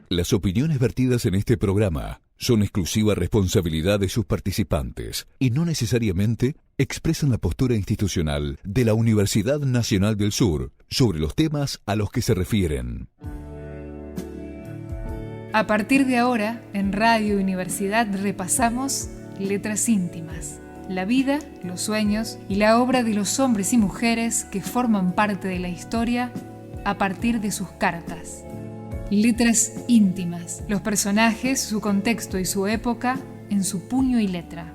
Las opiniones vertidas en este programa son exclusiva responsabilidad de sus participantes y no necesariamente expresan la postura institucional de la Universidad Nacional del Sur sobre los temas a los que se refieren. A partir de ahora, en Radio Universidad repasamos Letras Íntimas, la vida, los sueños y la obra de los hombres y mujeres que forman parte de la historia a partir de sus cartas. Letras íntimas, los personajes, su contexto y su época en su puño y letra.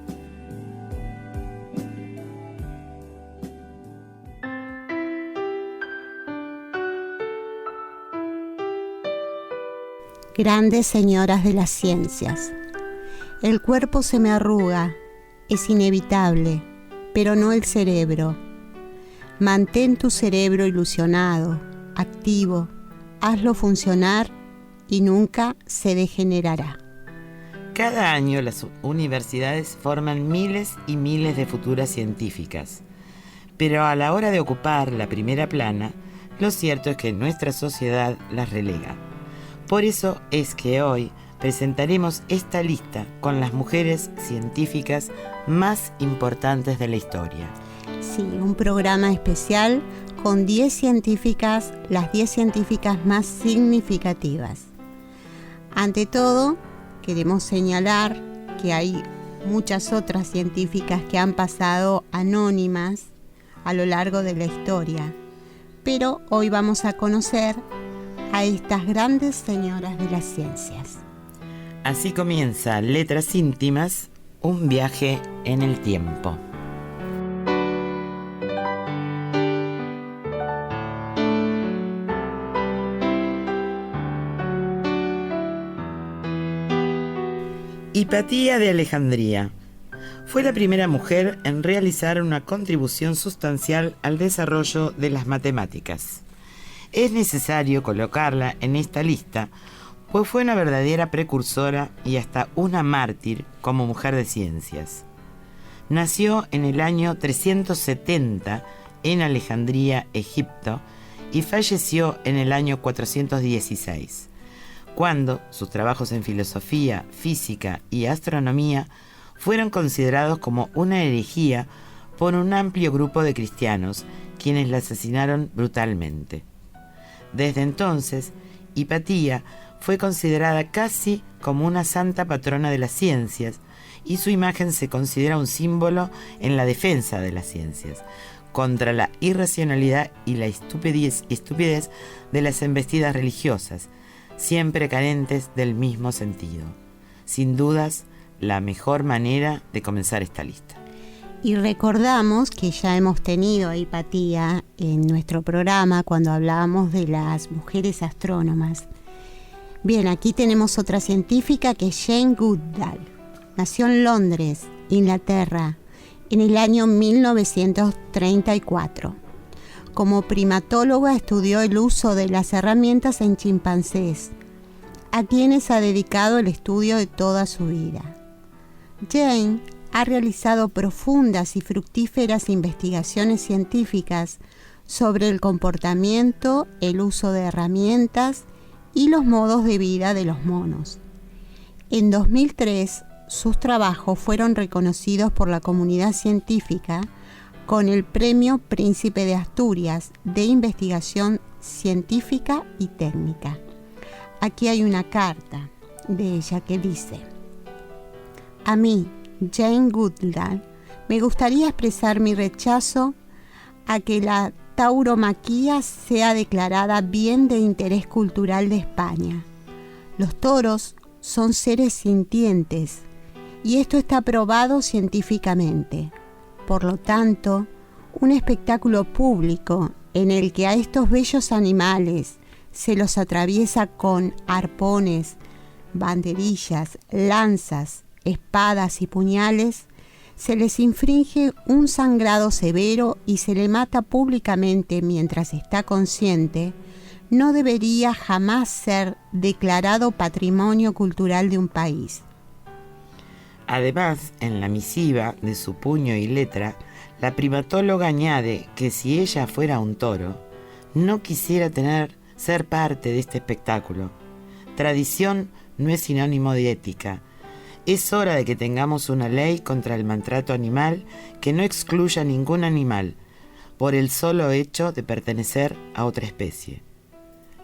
Grandes señoras de las ciencias. El cuerpo se me arruga, es inevitable, pero no el cerebro. Mantén tu cerebro ilusionado, activo, hazlo funcionar y nunca se degenerará. Cada año las universidades forman miles y miles de futuras científicas, pero a la hora de ocupar la primera plana, lo cierto es que nuestra sociedad las relega. Por eso es que hoy presentaremos esta lista con las mujeres científicas más importantes de la historia. Sí, un programa especial con 10 científicas, las 10 científicas más significativas. Ante todo, queremos señalar que hay muchas otras científicas que han pasado anónimas a lo largo de la historia, pero hoy vamos a conocer a estas grandes señoras de las ciencias. Así comienza Letras Íntimas, un viaje en el tiempo. Hipatía de Alejandría fue la primera mujer en realizar una contribución sustancial al desarrollo de las matemáticas. Es necesario colocarla en esta lista, pues fue una verdadera precursora y hasta una mártir como mujer de ciencias. Nació en el año 370 en Alejandría, Egipto, y falleció en el año 416. Cuando sus trabajos en filosofía, física y astronomía fueron considerados como una herejía por un amplio grupo de cristianos, quienes la asesinaron brutalmente. Desde entonces, Hipatía fue considerada casi como una santa patrona de las ciencias, y su imagen se considera un símbolo en la defensa de las ciencias, contra la irracionalidad y la estupidez de las embestidas religiosas, siempre carentes del mismo sentido. Sin dudas, la mejor manera de comenzar esta lista. Y recordamos que ya hemos tenido a Hipatía en nuestro programa cuando hablábamos de las mujeres astrónomas. Bien, aquí tenemos otra científica que es Jane Goodall. Nació en Londres, Inglaterra, en el año 1934. Como primatóloga estudió el uso de las herramientas en chimpancés, a quienes ha dedicado el estudio de toda su vida. Jane ha realizado profundas y fructíferas investigaciones científicas sobre el comportamiento, el uso de herramientas y los modos de vida de los monos. En 2003, sus trabajos fueron reconocidos por la comunidad científica con el Premio Príncipe de Asturias de Investigación Científica y Técnica. Aquí hay una carta de ella que dice: a mí, Jane Goodall, me gustaría expresar mi rechazo a que la tauromaquia sea declarada bien de interés cultural de España. Los toros son seres sintientes y esto está probado científicamente. Por lo tanto, un espectáculo público en el que a estos bellos animales se los atraviesa con arpones, banderillas, lanzas, espadas y puñales, se les infringe un sangrado severo y se le mata públicamente mientras está consciente, no debería jamás ser declarado patrimonio cultural de un país. Además, en la misiva de su puño y letra, la primatóloga añade que si ella fuera un toro, no quisiera ser parte de este espectáculo. Tradición no es sinónimo de ética. Es hora de que tengamos una ley contra el maltrato animal que no excluya a ningún animal por el solo hecho de pertenecer a otra especie.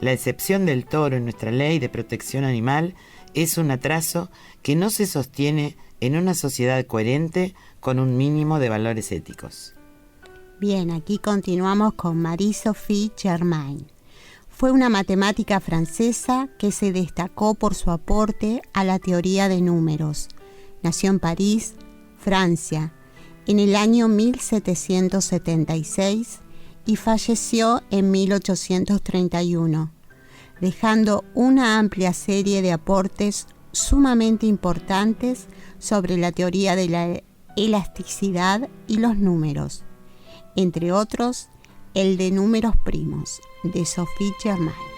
La excepción del toro en nuestra ley de protección animal es un atraso que no se sostiene en una sociedad coherente con un mínimo de valores éticos. Bien, aquí continuamos con Marie-Sophie Germain. Fue una matemática francesa que se destacó por su aporte a la teoría de números. Nació en París, Francia, en el año 1776 y falleció en 1831, dejando una amplia serie de aportes sumamente importantes sobre la teoría de la elasticidad y los números, entre otros el de números primos, de Sophie Germain.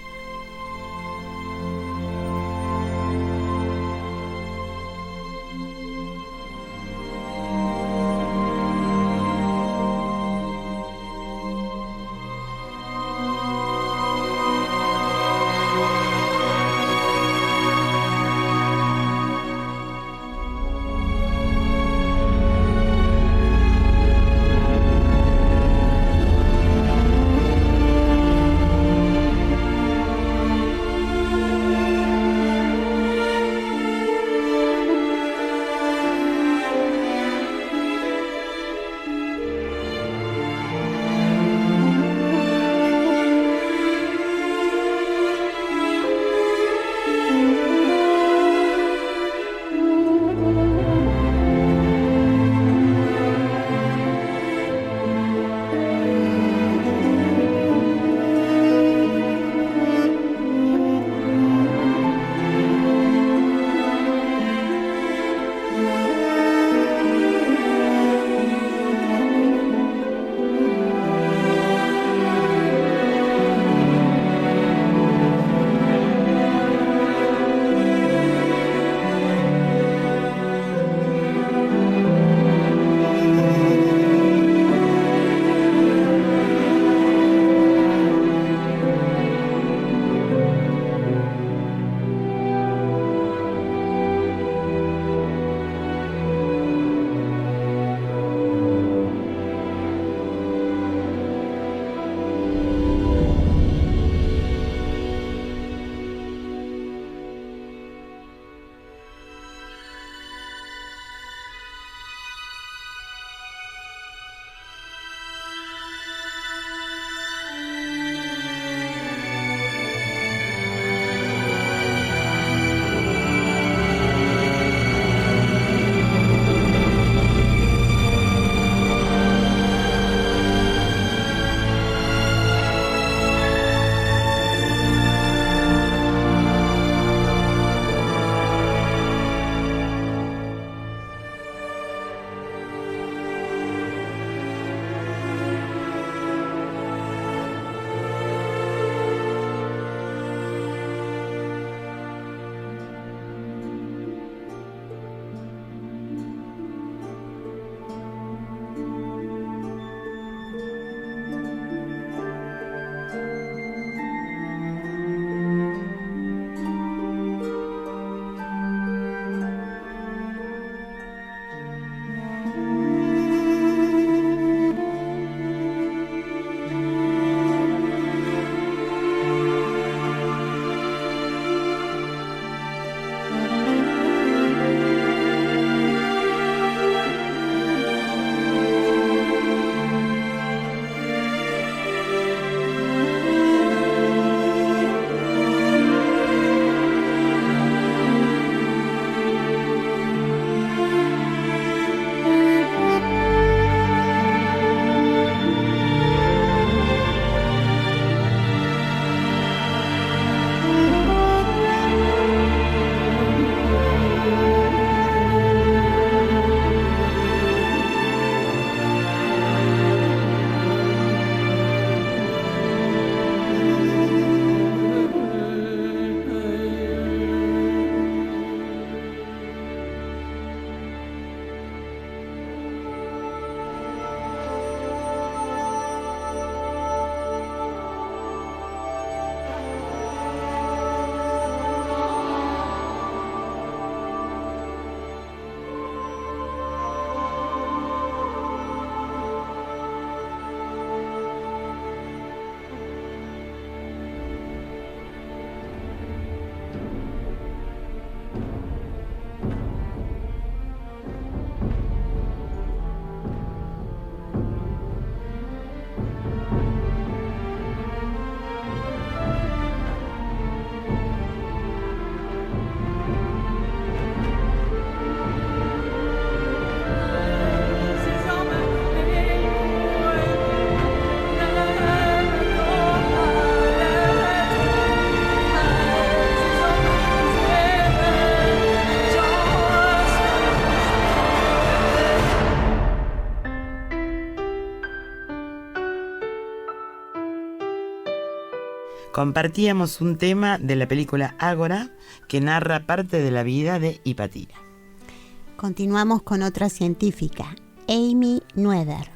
compartíamos un tema de la película Ágora que narra parte de la vida de Hipatia. Continuamos con otra científica, Amy Noether.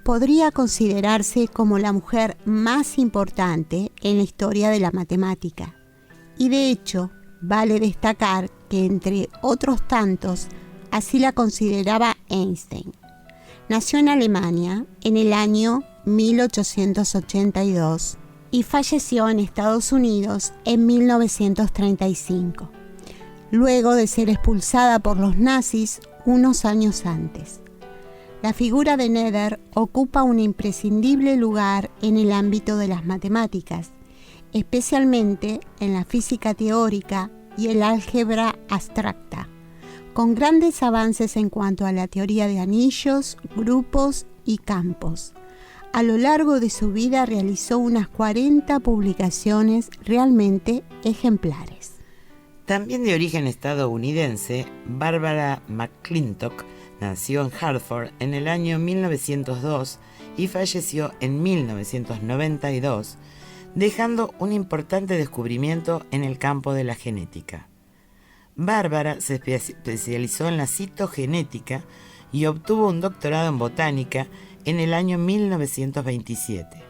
Podría considerarse como la mujer más importante en la historia de la matemática. Y de hecho, vale destacar que entre otros tantos, así la consideraba Einstein. Nació en Alemania en el año 1882 y falleció en Estados Unidos en 1935, luego de ser expulsada por los nazis unos años antes. La figura de Noether ocupa un imprescindible lugar en el ámbito de las matemáticas, especialmente en la física teórica y el álgebra abstracta, con grandes avances en cuanto a la teoría de anillos, grupos y campos. A lo largo de su vida realizó unas 40 publicaciones realmente ejemplares. También de origen estadounidense, Barbara McClintock nació en Hartford en el año 1902 y falleció en 1992, dejando un importante descubrimiento en el campo de la genética. Bárbara se especializó en la citogenética y obtuvo un doctorado en botánica en el año 1927.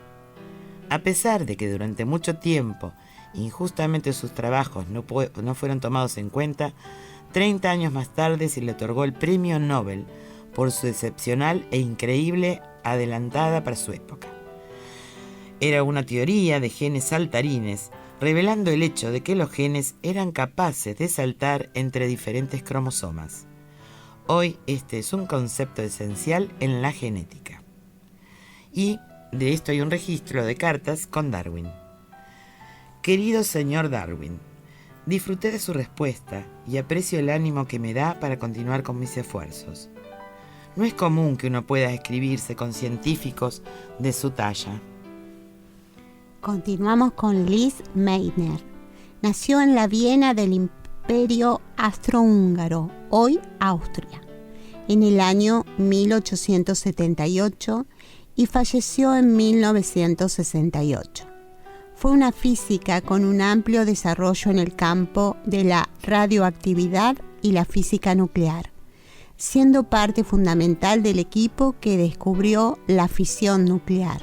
A pesar de que durante mucho tiempo injustamente sus trabajos no fueron tomados en cuenta, 30 años más tarde se le otorgó el Premio Nobel por su excepcional e increíble adelantada para su época. Era una teoría de genes saltarines, revelando el hecho de que los genes eran capaces de saltar entre diferentes cromosomas. Hoy este es un concepto esencial en la genética. Y de esto hay un registro de cartas con Darwin. Querido señor Darwin, disfruté de su respuesta y aprecio el ánimo que me da para continuar con mis esfuerzos. No es común que uno pueda escribirse con científicos de su talla. Continuamos con Lise Meitner. Nació en la Viena del Imperio Austrohúngaro, hoy Austria, en el año 1878 y falleció en 1968. Fue una física con un amplio desarrollo en el campo de la radioactividad y la física nuclear, siendo parte fundamental del equipo que descubrió la fisión nuclear,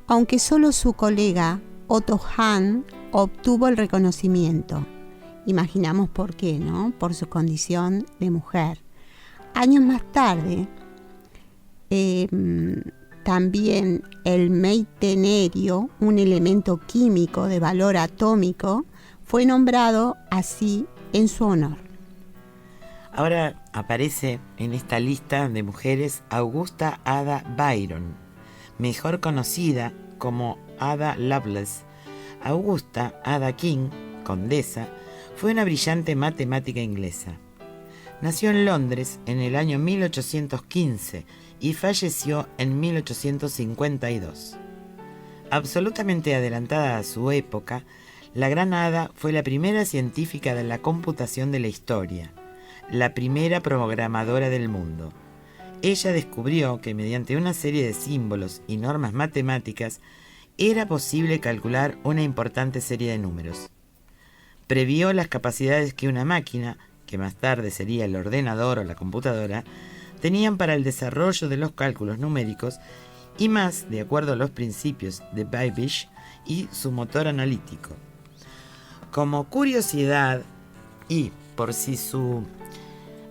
aunque solo su colega Otto Hahn obtuvo el reconocimiento. Imaginamos por qué, ¿no? Por su condición de mujer. Años más tarde, también el meitnerio, un elemento químico de valor atómico, fue nombrado así en su honor. Ahora aparece en esta lista de mujeres Augusta Ada Byron, mejor conocida como Ada Lovelace. Augusta Ada King, condesa, fue una brillante matemática inglesa. Nació en Londres en el año 1815 y falleció en 1852. Absolutamente adelantada a su época, la gran Ada fue la primera científica de la computación de la historia, la primera programadora del mundo. Ella descubrió que mediante una serie de símbolos y normas matemáticas era posible calcular una importante serie de números. Previó las capacidades que una máquina, que más tarde sería el ordenador o la computadora, tenían para el desarrollo de los cálculos numéricos y más de acuerdo a los principios de Babbage y su motor analítico. Como curiosidad, y por si su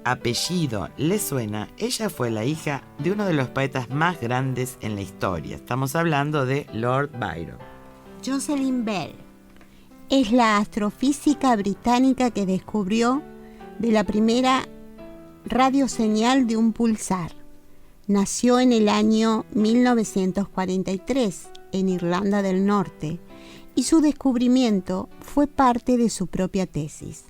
apellido le suena, ella fue la hija de uno de los poetas más grandes en la historia. Estamos hablando de Lord Byron. Jocelyn Bell es la astrofísica británica que descubrió de la primera radioseñal de un pulsar. Nació en el año 1943 en Irlanda del Norte y su descubrimiento fue parte de su propia tesis.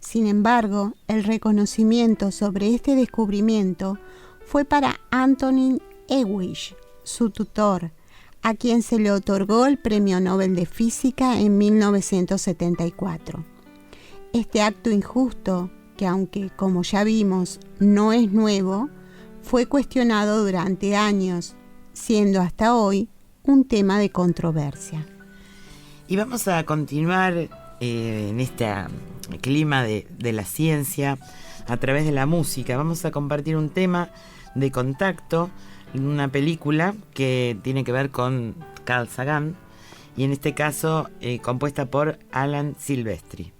Sin embargo, el reconocimiento sobre este descubrimiento fue para Antonin Hewish, su tutor, a quien se le otorgó el Premio Nobel de Física en 1974. Este acto injusto, que aunque como ya vimos no es nuevo, fue cuestionado durante años, siendo hasta hoy un tema de controversia. Y vamos a continuar en este clima de la ciencia a través de la música. Vamos a compartir un tema de Contacto, una película que tiene que ver con Carl Sagan, y en este caso compuesta por Alan Silvestri.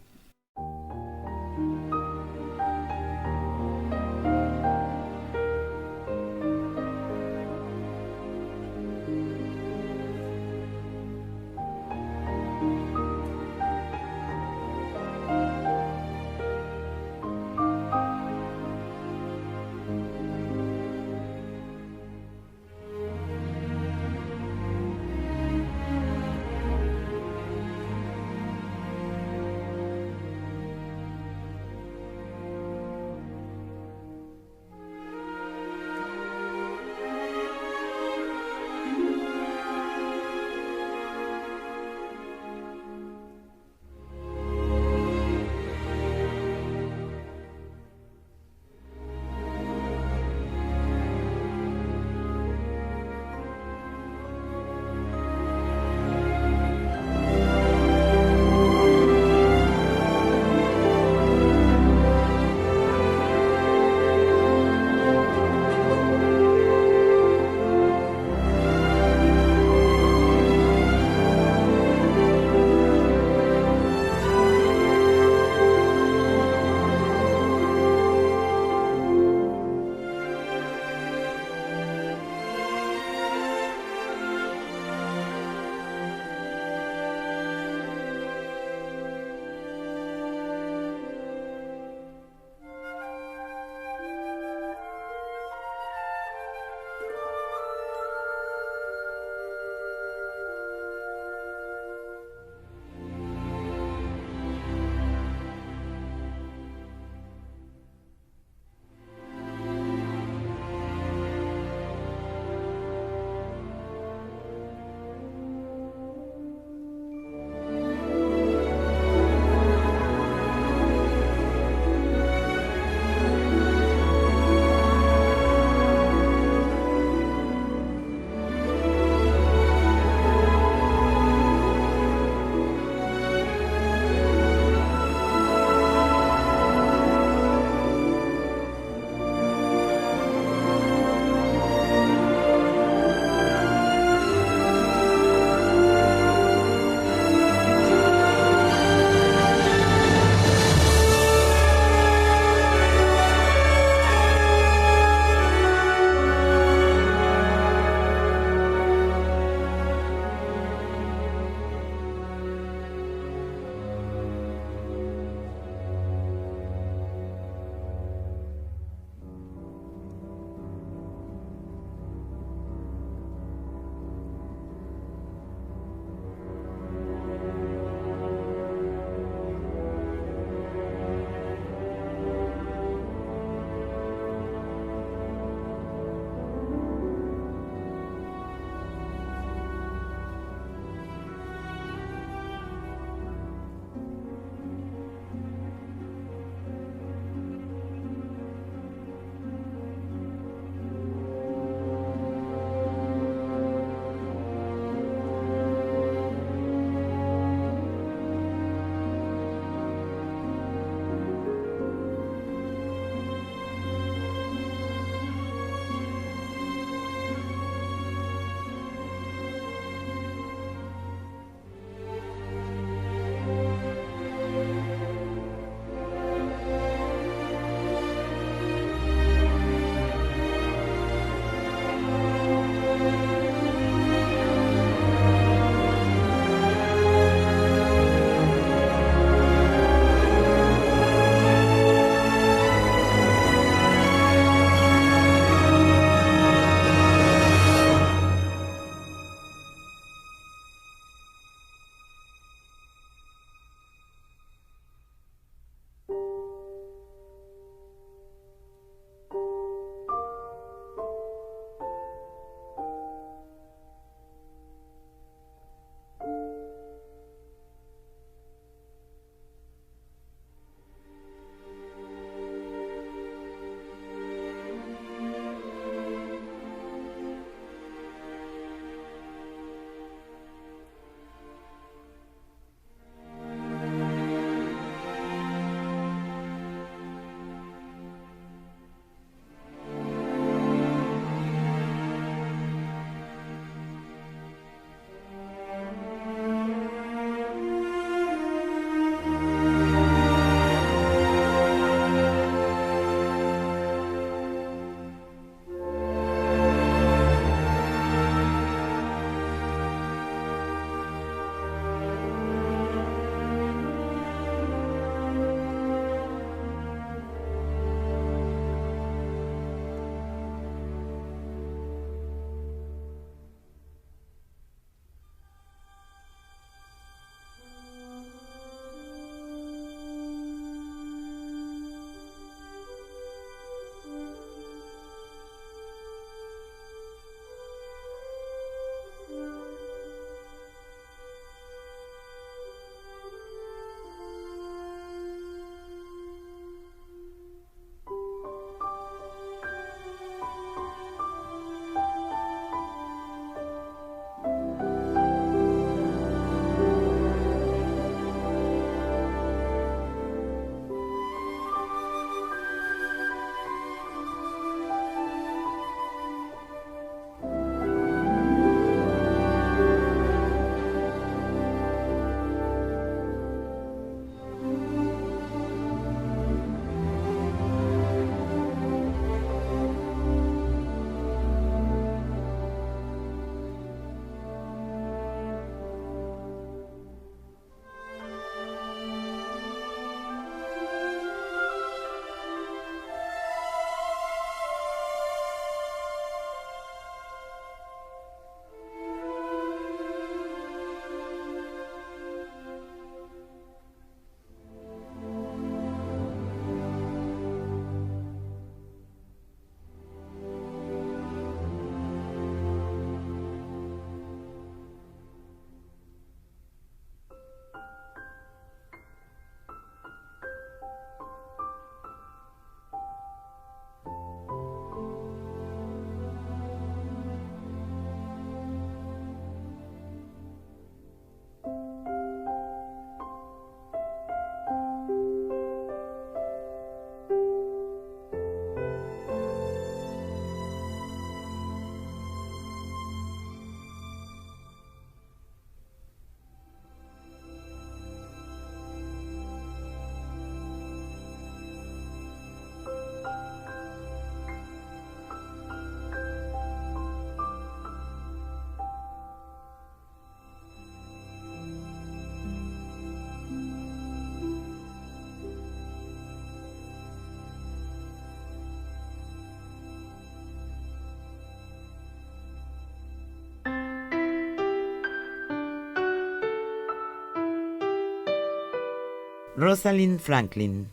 Rosalind Franklin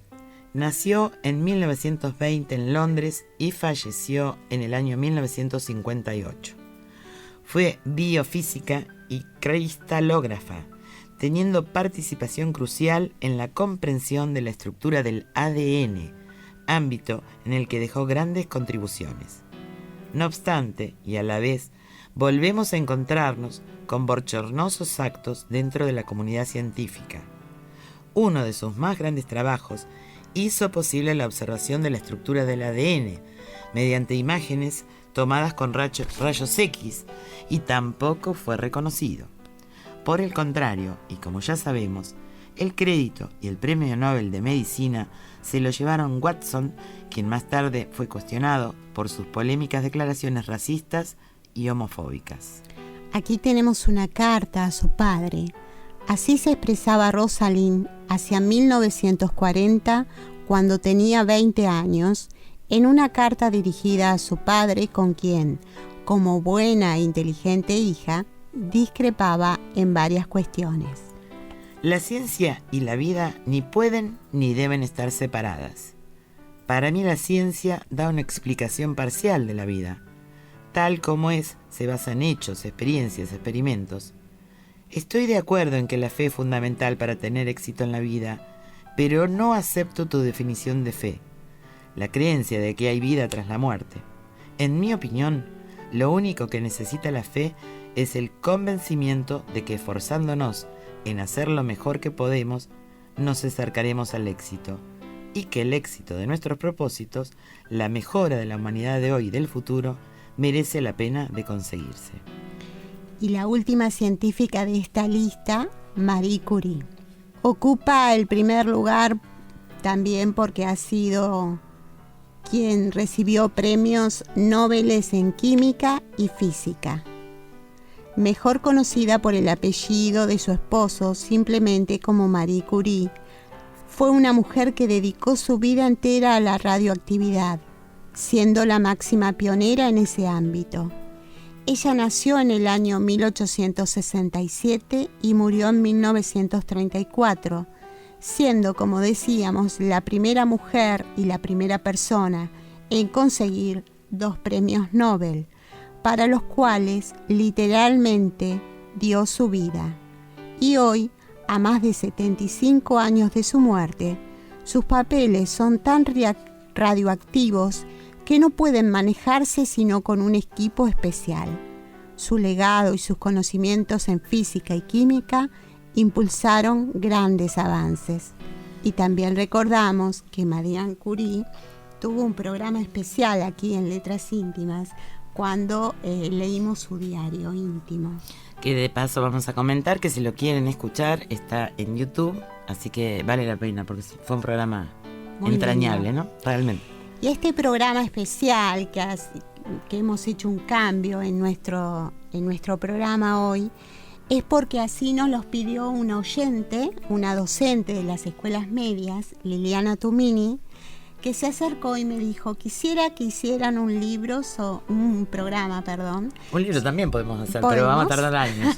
nació en 1920 en Londres y falleció en el año 1958. Fue biofísica y cristalógrafa, teniendo participación crucial en la comprensión de la estructura del ADN, ámbito en el que dejó grandes contribuciones. No obstante, y a la vez, volvemos a encontrarnos con bochornosos actos dentro de la comunidad científica. Uno de sus más grandes trabajos hizo posible la observación de la estructura del ADN mediante imágenes tomadas con rayos X y tampoco fue reconocido. Por el contrario, y como ya sabemos, el crédito y el premio Nobel de Medicina se lo llevaron Watson, quien más tarde fue cuestionado por sus polémicas declaraciones racistas y homofóbicas. Aquí tenemos una carta a su padre. Así se expresaba Rosalind hacia 1940, cuando tenía 20 años, en una carta dirigida a su padre, con quien, como buena e inteligente hija, discrepaba en varias cuestiones. La ciencia y la vida ni pueden ni deben estar separadas. Para mí la ciencia da una explicación parcial de la vida. Tal como es, se basa en hechos, experiencias, experimentos. Estoy de acuerdo en que la fe es fundamental para tener éxito en la vida, pero no acepto tu definición de fe, la creencia de que hay vida tras la muerte. En mi opinión, lo único que necesita la fe es el convencimiento de que esforzándonos en hacer lo mejor que podemos, nos acercaremos al éxito, y que el éxito de nuestros propósitos, la mejora de la humanidad de hoy y del futuro, merece la pena de conseguirse. Y la última científica de esta lista, Marie Curie. Ocupa el primer lugar también porque ha sido quien recibió premios Nobel en química y física. Mejor conocida por el apellido de su esposo, simplemente como Marie Curie, fue una mujer que dedicó su vida entera a la radioactividad, siendo la máxima pionera en ese ámbito. Ella nació en el año 1867 y murió en 1934, siendo, como decíamos, la primera mujer y la primera persona en conseguir 2 premios Nobel, para los cuales literalmente dio su vida. Y hoy, a más de 75 años de su muerte, sus papeles son tan radioactivos que no pueden manejarse sino con un equipo especial. Su legado y sus conocimientos en física y química impulsaron grandes avances. Y también recordamos que Marie Curie tuvo un programa especial aquí en Letras Íntimas cuando leímos su diario íntimo. Que de paso vamos a comentar que si lo quieren escuchar está en YouTube, así que vale la pena porque fue un programa muy entrañable, lindo, ¿no? Realmente. Y este programa especial que hemos hecho un cambio en nuestro programa hoy es porque así nos los pidió una oyente, una docente de las escuelas medias, Liliana Tumini, que se acercó y me dijo, quisiera que hicieran un programa. Un libro también podemos hacer, pero vamos a tardar años.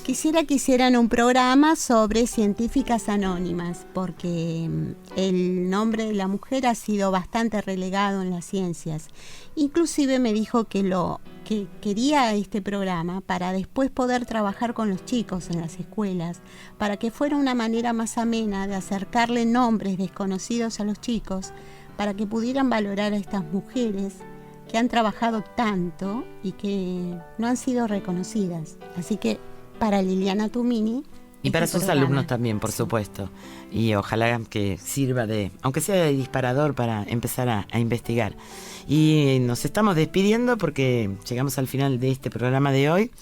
Quisiera que hicieran un programa sobre científicas anónimas, porque el nombre de la mujer ha sido bastante relegado en las ciencias. Inclusive me dijo que quería este programa para después poder trabajar con los chicos en las escuelas, para que fuera una manera más amena de acercarle nombres desconocidos a los chicos, para que pudieran valorar a estas mujeres que han trabajado tanto y que no han sido reconocidas. Así que para Liliana Tumini. Y para sus alumnos también, por supuesto. Y ojalá que sirva aunque sea de disparador, para empezar a investigar. Y nos estamos despidiendo porque llegamos al final de este programa de hoy.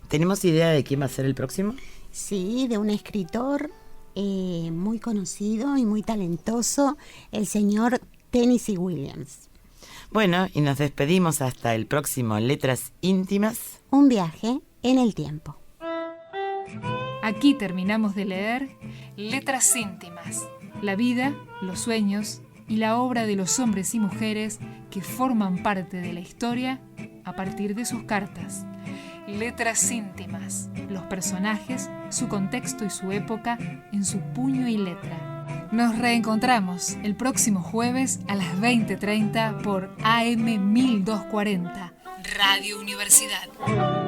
¿Tenemos idea de quién va a ser el próximo? Sí, de un escritor muy conocido y muy talentoso, el señor Tennessee Williams. Bueno, y nos despedimos hasta el próximo Letras Íntimas. Un viaje en el tiempo. Aquí terminamos de leer Letras Íntimas, la vida, los sueños y la obra de los hombres y mujeres que forman parte de la historia a partir de sus cartas. Letras Íntimas, los personajes, su contexto y su época en su puño y letra. Nos reencontramos el próximo jueves a las 20:30 por AM 1240, Radio Universidad.